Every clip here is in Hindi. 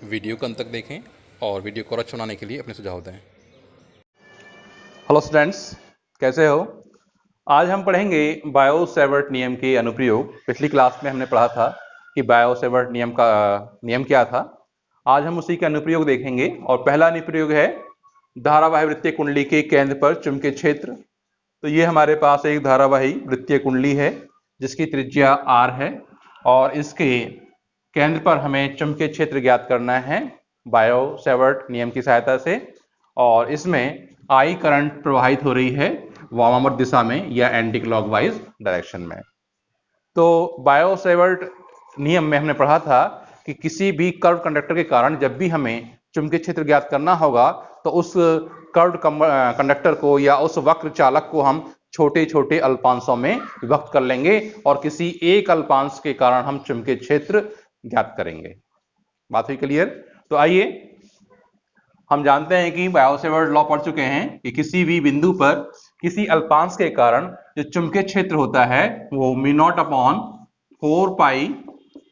वीडियो को अंत तक देखें और वीडियो को अच्छा बनाने के लिए अपने सुझाव दें। हेलो स्टूडेंट्स, कैसे हो? आज हम पढ़ेंगे बायो सेवर्ट नियम के अनुप्रयोग। पिछली क्लास में हमने पढ़ा था कि बायो सेवर्ट नियम का नियम क्या था। आज हम उसी के अनुप्रयोग देखेंगे और पहला अनुप्रयोग है धारावाही वृत्तीय कुंडली के केंद्र पर चुंबकीय क्षेत्र। तो ये हमारे पास एक धारावाही वृत्तीय कुंडली है जिसकी त्रिज्या r है और इसके केंद्र पर हमें चुंबकीय क्षेत्र ज्ञात करना है बायो सेवर्ट नियम की सहायता से। और इसमें I करंट प्रवाहित हो रही है वामावर्त दिशा में या एंटी क्लॉकवाइज डायरेक्शन में। तो बायो सेवर्ट नियम में हमने पढ़ा था कि किसी भी कर्व कंडक्टर के कारण जब भी हमें चुंबकीय क्षेत्र ज्ञात करना होगा तो उस कर्व कंडक्टर को या उस वक्र चालक को हम छोटे छोटे अल्पांशों में विभक्त कर लेंगे और किसी एक अल्पांश के कारण हम चुंबकीय क्षेत्र ज्ञात करेंगे। बात हुई क्लियर? तो आइए, हम जानते हैं कि बायो सेवर्ट लॉ पढ़ चुके हैं कि किसी भी बिंदु पर किसी अल्पांश के कारण जो चुंबकीय क्षेत्र होता है वो mu naught upon 4 pi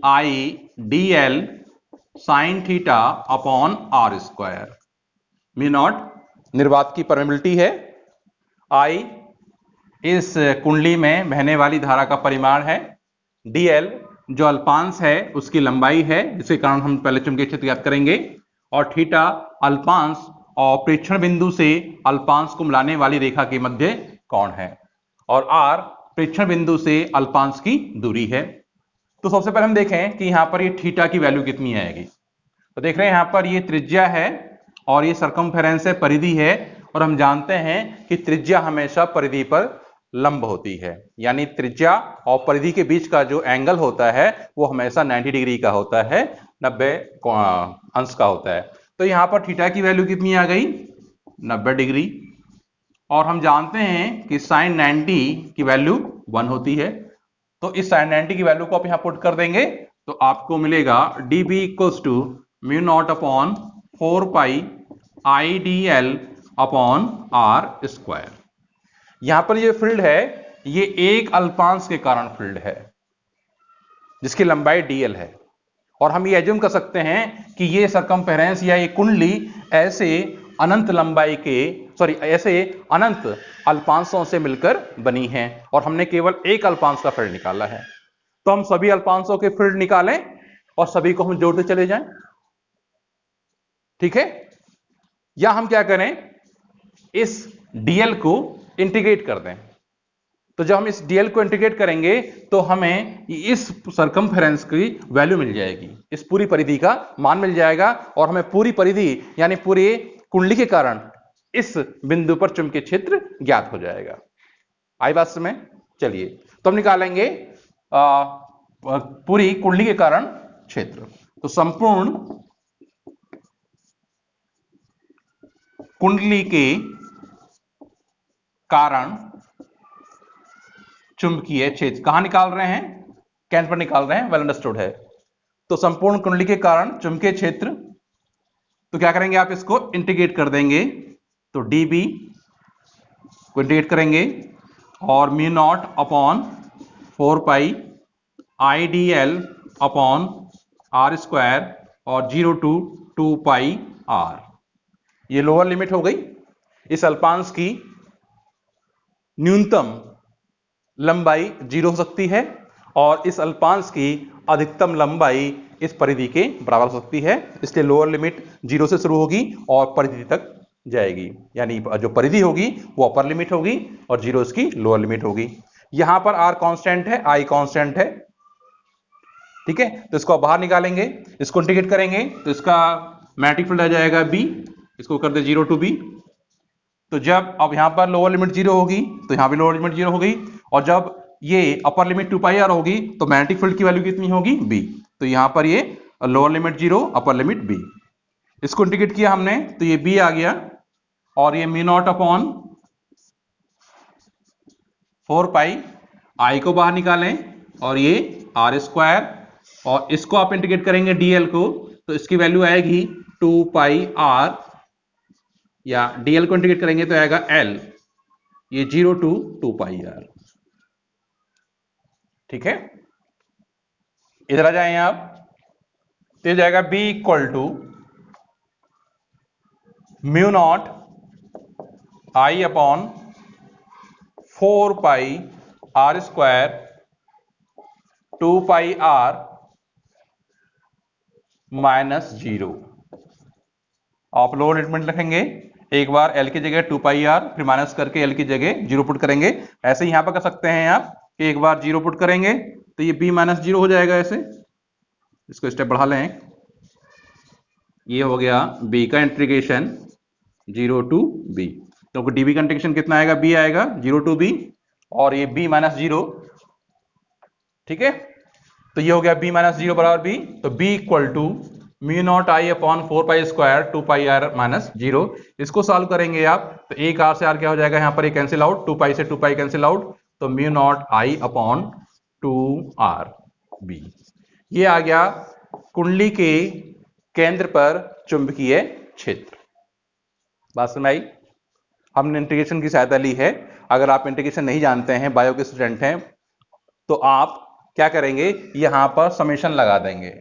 I D L sine theta upon R square. Mu naught निर्वात की परमेबिलिटी है, आई इस कुंडली में बहने वाली धारा का परिमाण है, dl जो अल्पांश है उसकी लंबाई है जिसके कारण हम पहले चुंबकीय क्षेत्र ज्ञात करेंगे, और थीटा अल्पांश और प्रेक्षण बिंदु से अल्पांश को मिलाने वाली रेखा के मध्य कोण है, और r प्रेक्षण बिंदु से अल्पांश की दूरी है। तो सबसे पहले हम देखें कि यहां पर ये थीटा की वैल्यू कितनी आएगी। तो देख रहे हैं यहां पर ये त्रिज्या है और ये सरकमफेरेंस है, परिधि है, और हम जानते हैं कि त्रिज्या हमेशा परिधि पर लंब होती है, यानी त्रिज्या और परिधि के बीच का जो एंगल होता है वो हमेशा 90 डिग्री का होता है, 90 अंश का होता है। तो यहां पर थीटा की वैल्यू कितनी आ गई? 90 डिग्री। और हम जानते हैं कि साइन 90 की वैल्यू 1 होती है। तो इस साइन 90 की वैल्यू को आप यहां पुट कर देंगे तो आपको मिलेगा dB equals to mu naught upon 4 pi I D L upon R square. यहां पर ये फील्ड है, ये एक अल्पांश के कारण फील्ड है जिसकी लंबाई dl है, और हम ये एज्यूम कर सकते हैं कि ये सरकमफेरेंस या ये कुंडली ऐसे अनंत लंबाई के ऐसे अनंत अल्पांशों से मिलकर बनी है और हमने केवल एक अल्पांश का फील्ड निकाला है। तो हम सभी अल्पांशों के फील्ड निकालें और सभी को हम जोड़ते चले जाएं, ठीक है? या हम क्या करें, इस dl को इंटीग्रेट कर दें। तो जब हम इस dl को इंटीग्रेट करेंगे तो हमें इस सरकमफेरेंस की वैल्यू मिल जाएगी, इस पूरी परिधि का मान मिल जाएगा, और हमें पूरी परिधि यानी पूरी कुंडली के कारण इस बिंदु पर चुंबकीय क्षेत्र ज्ञात हो जाएगा। आई बात समझ? चलिए, तो हम निकालेंगे पूरी कुंडली के कारण क्षेत्र। तो संपूर्ण कुंडली के कारण चुंबकीय क्षेत्र कहां निकाल रहे हैं? केंद्र पर निकाल रहे हैं, वेल अंडरस्टूड है। तो संपूर्ण कुंडली के कारण चुंबकीय क्षेत्र, तो क्या करेंगे आप इसको इंटीग्रेट कर देंगे, तो dB को इंटीग्रेट करेंगे और mu naught upon 4 pi I D L upon R square और 0 टू 2 पाई आर। ये लोअर लिमिट हो गई। इस अल्पांश की न्यूनतम लंबाई 0 हो सकती है और इस अल्पांश की अधिकतम लंबाई इस परिधि के बराबर हो सकती है, इसलिए लोअर लिमिट 0 से शुरू होगी और परिधि तक जाएगी, यानी जो परिधि होगी वो अपर लिमिट होगी और 0 इसकी लोअर लिमिट होगी। यहां पर r कांस्टेंट है, i कांस्टेंट है, ठीक है? तो इसको बाहर निकालेंगे, इसको इंटीग्रेट करेंगे तो इसका मैग्नेटिक फील्ड आ जाएगा b, इसको कर दे 0 टू b। तो जब अब यहां पर लोअर लिमिट 0 होगी तो यहां भी लोअर लिमिट 0 हो गई, और जब ये अपर लिमिट 2 पाई आर होगी तो मैग्नेटिक फील्ड की वैल्यू कितनी होगी? b। तो यहां पर ये lower limit 0, upper limit b। इसको इंटीग्रेट किया हमने तो ये b आ गया, और ये म्यू नॉट अपॉन 4 पाई आई को बाहर निकालें और ये आर स्क्वायर, और इसको आप इंटीग्रेट करेंगे dl को तो इसकी वैल्यू आएगी 2 पाई आर, या dl को इंटीग्रेट करेंगे तो आएगा l, ये 0 टू 2 पाई आर, ठीक है? इधर आ जाएं आप, तो ये जाएगा B equal to mu naught I upon 4 pi R square 2 pi R minus 0। आप लोअर लिमिट रखेंगे, एक बार L की जगह 2 पाई R, फिर माइनस करके L की जगह 0 पुट करेंगे। ऐसे यहां पर कर सकते हैं आप कि एक बार 0 पुट करेंगे तो ये B माइनस 0 हो जाएगा। ऐसे इसको स्टेप बढ़ा लें। ये हो गया B का इंटीग्रेशन 0 टू B। तो dB का इंटीग्रेशन कितना आएगा? B आएगा 0 टू B, और ये B माइनस 0। ठीक है, तो ये हो गया B माइनस 0 बराबर B। तो B equal to mu naught I upon 4 pi square 2 pi R minus 0। इसको सॉल्व करेंगे आप तो एक R से R क्या हो जाएगा? यहाँ पर ये कैंसिल आउट, 2 पाई से 2 पाई कैंसिल आउट, तो mu naught I upon 2RB। ये आ गया कुंडली के केंद्र पर चुंबकीय क्षेत्र। बात समझ आई? हमने इंटीग्रेशन की सहायता ली है। अगर आप इंटीग्रेशन नहीं जानते हैं, बायो के स्टूडेंट हैं, तो आप क्या करेंगे? यहां पर समेशन लगा देंगे,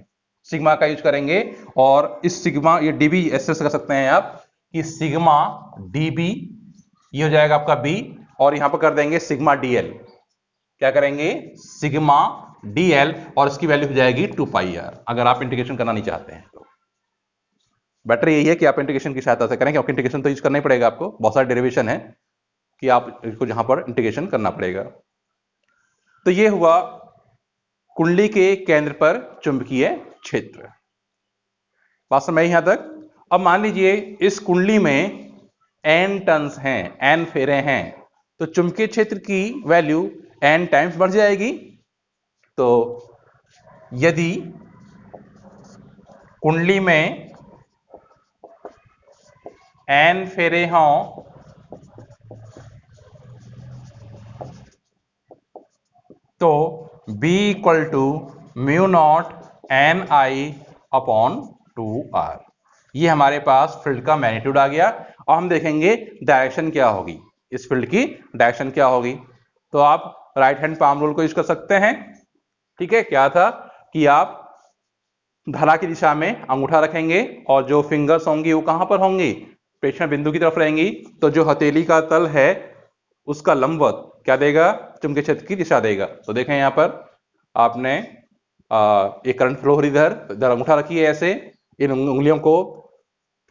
सिग्मा का यूज करेंगे, और इस सिग्मा, ये डीबी ऐसे कर सकते हैं आप कि सिग्मा डीबी, ये हो जाएगा आपका बी, और यहां पर कर देंगे सिग्मा डीएल। क्या करेंगे? सिग्मा डीएल, और इसकी वैल्यू हो जाएगी 2 पाई आर। अगर आप इंटीग्रेशन करना नहीं चाहते हैं तो बेटर यही है कि आप इंटीग्रेशन की सहायता से करें, क्योंकि इंटीग्रेशन तो यूज करना ही पड़ेगा आपको। बहुत सारे डेरिवेशन है कि आप इसको जहां पर इंटीग्रेशन करना पड़ेगा। तो ये हुआ कुंडली के केंद्र पर चुंबकीय क्षेत्र। बात समझ यहां तक? अब मान लीजिए इस कुंडली में n टर्न्स हैं, n फेरे हैं, तो चुंबकीय क्षेत्र की वैल्यू n टाइम्स बढ़ जाएगी। तो यदि कुंडली में n फेरे हों तो B equal to mu naught N I upon 2R। ये हमारे पास फील्ड का मैग्नीट्यूड आ गया। और हम देखेंगे डायरेक्शन क्या होगी, इस फील्ड की डायरेक्शन क्या होगी। तो आप राइट हैंड पाम रूल को यूज कर सकते हैं। ठीक है, क्या था कि आप धरा की दिशा में अंगूठा रखेंगे, और जो फिंगर्स होंगी वो कहां पर होंगी? प्रेक्षण बिंदु की तरफ रहेंगी। तो जो हथेली का तल है उसका लंबवत क्या देगा? चुंबकीय क्षेत्र की दिशा देगा। तो देखें यहां पर आपने एक करंट फ्लो हो रही, इधर अंगूठा रखिए, ऐसे इन उंगलियों को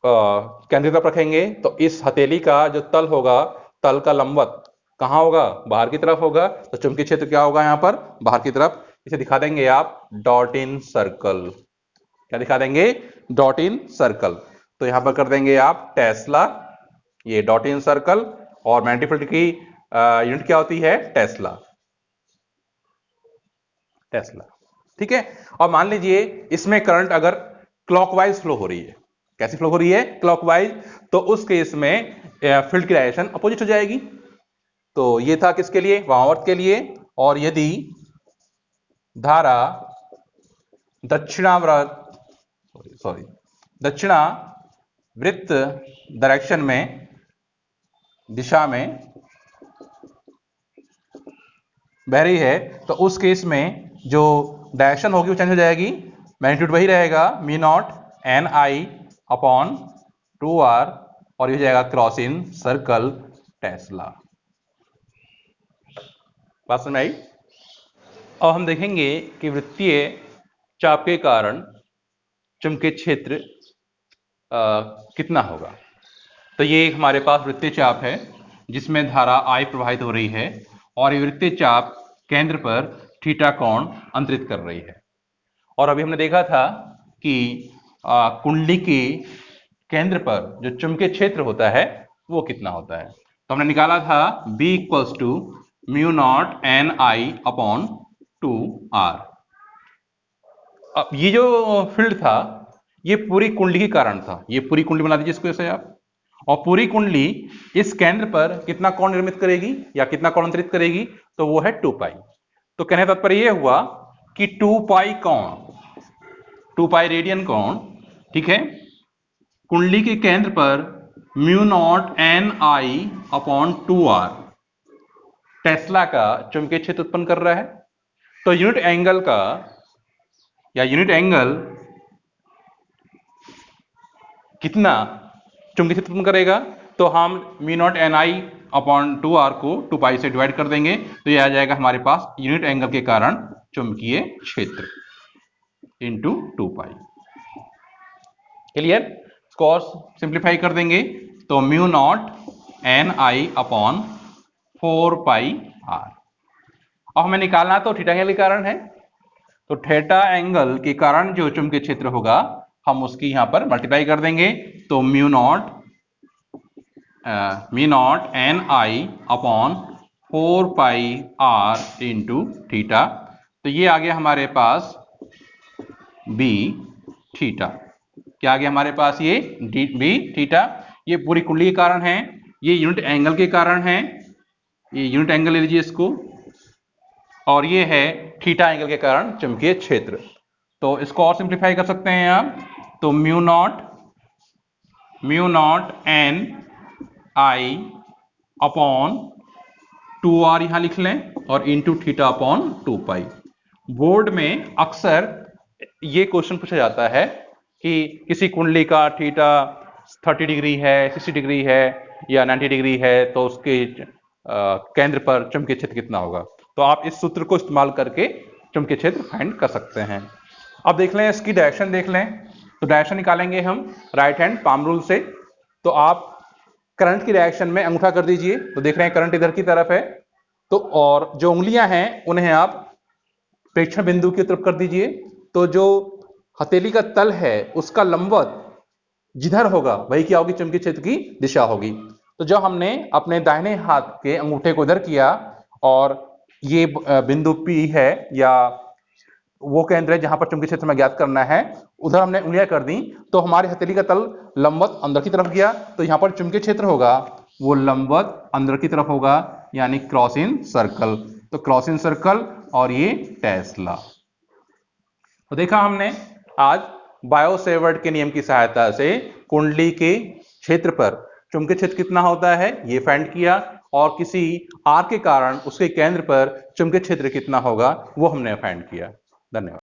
केंद्र की तरफ रखेंगे, तो इस हथेली का जो तल होगा, तल का लंबवत कहां होगा? बाहर की तरफ होगा। तो चुंबकीय क्षेत्र क्या होगा यहां पर? बाहर की तरफ। इसे दिखा देंगे आप डॉट इन सर्कल। क्या दिखा देंगे? Dot in circle. तो यहां पर कर देंगे आप टेस्ला, ये डॉट इन सर्कल, और मैग्नेटिक फील्ड की यूनिट क्या होती है? टेस्ला। टेस्ला, ठीक है। और मान लीजिए इसमें करंट अगर क्लॉकवाइज फ्लो हो रही है, कैसी फ्लो हो रही है? क्लॉकवाइज। तो उस केस में फील्ड की डायरेक्शन अपोजिट हो जाएगी। तो ये था किसके लिए? वामावर्त के लिए। और यदि धारा दक्षिणावृत्त डायरेक्शन में, दिशा में बह रही है, तो उस केस में जो डायरेक्शन होगी वो चेंज हो जाएगी। मैग्नीट्यूड वही रहेगा, mu naught N I upon 2R, और ये हो जाएगा क्रॉस इन सर्कल टेस्ला। बात समझ आई? अब हम देखेंगे कि वृत्तीय चाप के कारण चुंबकीय क्षेत्र कितना होगा। तो ये हमारे पास वृत्तीय चाप है जिसमें धारा I प्रवाहित हो रही है, और ये वृत्तीय चाप केंद्र पर थीटा कोण अंतरित कर रही है। और अभी हमने देखा था कि कुंडली के केंद्र पर जो चुंबकीय क्षेत्र होता है वो कितना होता है। तो हमने निकाला था B equals to mu naught N I upon 2R। अब ये जो फील्ड था ये पूरी कुंडली के कारण था। ये पूरी कुंडली बना दीजिए इसको ऐसे आप, और पूरी कुंडली इस केंद्र पर कितना कोण निर्मित करेगी या कितना कोण अंतरित करेगी? तो वो है 2 पाई। तो कहने का तात्पर्य यह हुआ कि 2 पाई कोण, 2 पाई रेडियन कोण, ठीक है, कुंडली के केंद्र पर mu naught N I upon 2R Tesla का चुंबकीय क्षेत्र उत्पन्न कर रहा है। तो यूनिट एंगल का, या यूनिट एंगल कितना चुंबकीय क्षेत्र उत्पन्न करेगा, तो हम mu naught N I upon 2r को 2 पाई से डिवाइड कर देंगे, तो ये आ जाएगा हमारे पास यूनिट एंगल के कारण चुंबकीय क्षेत्र इंटू 2 पाई। क्लियर? इसको और सिंप्लीफाई कर देंगे तो mu naught N I upon 4 pi R. अब हमें निकालना तो थीटा एंगल के कारण है, तो थीटा एंगल के कारण जो चुंबकीय क्षेत्र होगा हम उसकी यहां पर मल्टीप्लाई कर देंगे, तो mu naught N I upon 4 pi R into theta, तो ये आ गया हमारे पास बी थीटा। क्या आ गया हमारे पास? ये बी थीटा। ये पूरी कुंडली के कारण है, ये यूनिट एंगल के कारण है, ये यूनिट एंगल ले लीजिए इसको, और ये है थीटा एंगल के कारण चुंबकीय क्षेत्र। तो इसको और सिंप्लीफाई कर सकते हैं आप, तो mu naught N I upon 2r यहां लिख लें और इंटू थीटा अपॉन 2 पाई। बोर्ड में अक्सर ये क्वेश्चन पूछा जाता है कि किसी कुंडली का थीटा 30 डिग्री है, 60 डिग्री है या 90 डिग्री है, तो उसके केंद्र पर चुंबकीय क्षेत्र कितना होगा। तो आप इस सूत्र को इस्तेमाल करके चुंबकीय क्षेत्र फाइंड कर सकते हैं। अब देख लें इसकी डायरेक्शन देख लें, तो डायरेक्शन निकालेंगे हम राइट हैंड पाम रूल से। तो आप करंट की डायरेक्शन में अंगूठा कर दीजिए, तो देख रहे हैं करंट इधर की तरफ है, तो और जो उंगलियां हैं उन्हें आप प्रेक्षण बिंदु की तरफ कर दीजिए, तो जो हथेली का तल है उसका लंबवत जिधर होगा वही क्या होगी? चुंबकीय क्षेत्र की दिशा होगी। तो जब हमने अपने दाहिने हाथ के अंगूठे को इधर किया और ये बिंदु P है या वो केंद्र है जहां पर चुंबकीय क्षेत्र में ज्ञात करना है, उधर हमने उंगलियां कर दी, तो हमारी हथेली का तल लंबवत अंदर की तरफ गया, तो यहां पर चुंबकीय क्षेत्र होगा वो लंबवत अंदर की तरफ होगा, यानी क्रॉस इन सर्कल। तो क्रॉस इन सर्कल और ये टेस्ला। तो देखा हमने आज बायो सेवर्ट के नियम की सहायता से कुंडली के क्षेत्र पर चुंबकीय क्षेत्र कितना होता है ये फाइंड किया, और किसी आर के कारण उसके केंद्र पर चुंबकीय क्षेत्र कितना होगा वो हमने फाइंड किया। धन्यवाद।